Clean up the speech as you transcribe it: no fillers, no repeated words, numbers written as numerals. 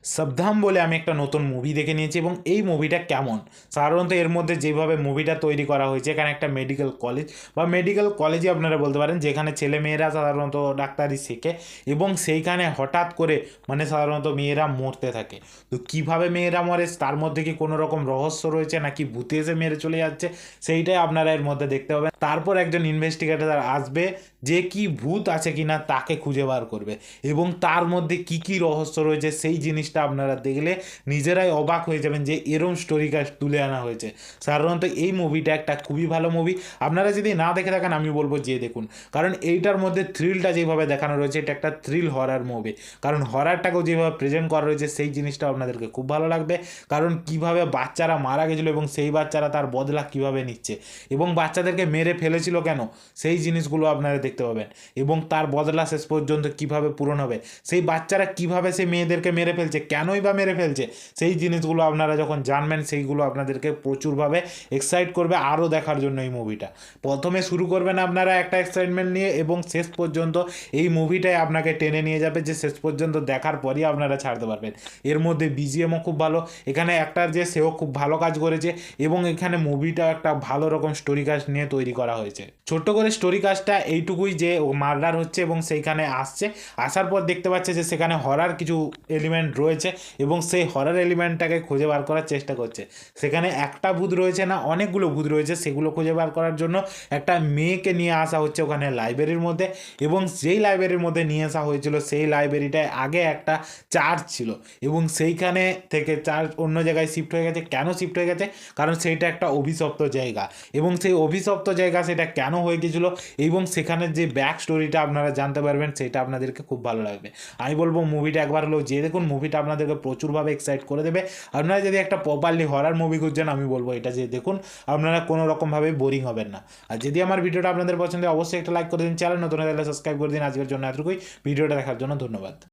সাবধাম বলে আমি একটা নতুন মুভি দেখে নিয়েছি এবং এই মুভিটা কেমন, সাধারণত এর মধ্যে যেভাবে মুভিটা তৈরি করা হয়েছে, এখানে একটা মেডিকেল কলেজ বা মেডিকেল কলেজই আপনারা বলতে পারেন, যেখানে ছেলে মেয়েরা সাধারণত ডাক্তারি শেখে এবং সেইখানে হঠাৎ করে সাধারণত মেয়েরা মরতে থাকে। তো কিভাবে মেয়েরা মরে, তার মধ্যে কি কোনো রকম রহস্য রয়েছে নাকি ভূতে এসে মেরে চলে যাচ্ছে, সেইটাই আপনারা এর মধ্যে দেখতে পাবেন। তারপর একজন ইনভেস্টিগেটর আসবে যে কি ভূত আছে কিনা তাকে খুঁজে বার করবে এবং তার মধ্যে কি কি রহস্য রয়েছে সেই জিনিসটা আপনারা দেখলে নিজেরাই অবাক হয়ে যাবেন যে এরম স্টোরি কাস্ট তুলে আনা হয়েছে। সাধারণত এই মুভিটা একটা খুবই ভালো মুভি, আপনারা যদি না দেখে থাকেন আমি বলবো যে দেখুন, কারণ এইটার মধ্যে থ্রিলটা যেভাবে দেখানো রয়েছে এটা একটা থ্রিল হরার মুভি, কারণ হরারটাকেও যেভাবে প্রেজেন্ট করা রয়েছে সেই জিনিসটা আপনাদেরকে খুব ভালো লাগবে। কারণ কিভাবে বাচ্চারা মারা গেছিলো এবং সেই বাচ্চারা তার বদলা কিভাবে নিচ্ছে এবং বাচ্চাদেরকে মেরে ফেলেছিল কেন, সেই জিনিসগুলো আপনারা দেখতে পাবেন এবং তার বদলা শেষ পর্যন্ত কিভাবে পূরণ হবে, সেই বাচ্চারা কিভাবে সেই মেয়েদেরকে মেরে ফেলছে, কেনই বা মেরে ফেলছে, সেই জিনিসগুলো আপনারা যখন জানবেন সেইগুলো আপনাদেরকে প্রচুরভাবে এক্সাইট করবে আরও দেখার জন্য। এই মুভিটা প্রথমে শুরু করবেন আপনারা একটা এক্সাইটমেন্ট নিয়ে এবং শেষ পর্যন্ত এই মুভিটাই আপনাকে টেনে নিয়ে যাবে, যে শেষ পর্যন্ত দেখার পরই আপনারা ছাড়তে পারবেন। এর মধ্যে বিজিএমও খুব ভালো, এখানে অ্যাক্টর যে সেও খুব ভালো কাজ করেছে এবং এখানে মুভিটা একটা ভালো রকম স্টোরি কাস্ট নিয়ে তৈরি করা হয়েছে। ছোট্ট করে স্টোরি কাস্টটা এইটুকুই যে মার্ডার হচ্ছে এবং সেইখানে আসছে, আসার পর দেখতে পাচ্ছে যে সেখানে হরার কিছু এলিমেন্ট রয়েছে এবং সেই হরার এলিমেন্টটাকে খুঁজে বার করার চেষ্টা করছে। সেখানে একটা ভূত রয়েছে না, অনেকগুলো ভূত রয়েছে, সেগুলো খুঁজে বার করার জন্য একটা মেয়েকে নিয়ে আসা হচ্ছে ওখানে লাইব্রেরির মধ্যে এবং যেই লাইব্রেরির মধ্যে নিয়ে আসা হয়েছিল সেই লাইব্রেরিটায় আগে একটা চার্চ ছিল এবং সেইখানে থেকে চার্চ অন্য জায়গায় শিফট হয়ে গেছে। কেন শিফট হয়ে গেছে, কারণ সেইটা একটা অভিশপ্ত জায়গা এবং সেই অভিশপ্ত জায়গা সেটা কেন হয়ে গেছিলো এবং সেখানের যে ব্যাক স্টোরিটা আপনারা জানতে পারবেন, সেটা আপনাদেরকে খুব ভালো লাগবে। আমি বলবো মুভিটা একবার হলেও যে দেখুন, মুভিটা আপনাদেরকে প্রচুরভাবে এক্সাইট করে দেবে। আপনারা যদি একটা প্রপারলি হরার মুভি খুঁজছেন আমি বলবো এটা যে দেখুন, আপনারা কোনো রকমভাবে বোরিং হবেন না। আর যদি আমার ভিডিওটা আপনাদের পছন্দ হয় অবশ্যই একটা লাইক করে দিন, চ্যানেল নতুন হলে সাবস্ক্রাইব করে দিন। আজকের জন্য এতটুকুই, ভিডিওটা দেখার জন্য ধন্যবাদ।